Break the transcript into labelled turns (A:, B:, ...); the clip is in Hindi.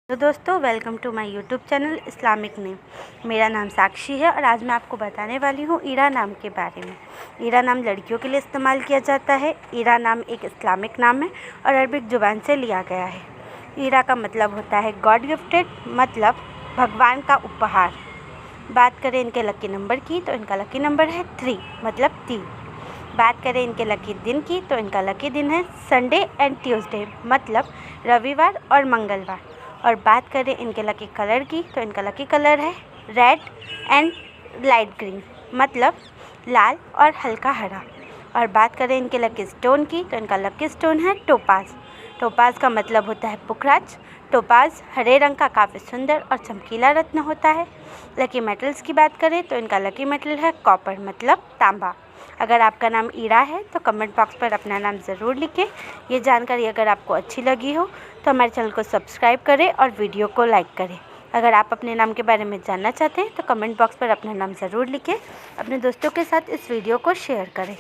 A: तो दोस्तों welcome to my YouTube channel Islamic name. मेरा नाम साक्षी है और आज मैं आपको बताने वाली हूँ ईरा नाम के बारे में। ईरा नाम लड़कियों के लिए इस्तेमाल किया जाता है। ईरा नाम एक इस्लामिक नाम है और अरबिक ज़ुबान से लिया गया है। ईरा का मतलब होता है गॉड गिफ्टेड, मतलब भगवान का उपहार। बात करें इनके लकी नंबर की तो इनका लकी नंबर है 3, मतलब 3। बात करें इनके लकी दिन की तो इनका लकी दिन है संडे एंड ट्यूसडे, मतलब रविवार और मंगलवार। और बात करें इनके लकी कलर की तो इनका लकी कलर है रेड एंड लाइट ग्रीन, मतलब लाल और हल्का हरा। और बात करें इनके लकी स्टोन की तो इनका लकी स्टोन है टोपाज। टोपाज का मतलब होता है पुखराज। टोपाज हरे रंग का काफ़ी सुंदर और चमकीला रत्न होता है। लकी मेटल्स की बात करें तो इनका लकी मेटल है कॉपर, मतलब तांबा। अगर आपका नाम ईरा है तो कमेंट बॉक्स पर अपना नाम ज़रूर लिखें। ये जानकारी अगर आपको अच्छी लगी हो तो हमारे चैनल को सब्सक्राइब करें और वीडियो को लाइक करें। अगर आप अपने नाम के बारे में जानना चाहते हैं तो कमेंट बॉक्स पर अपना नाम ज़रूर लिखें। अपने दोस्तों के साथ इस वीडियो को शेयर करें।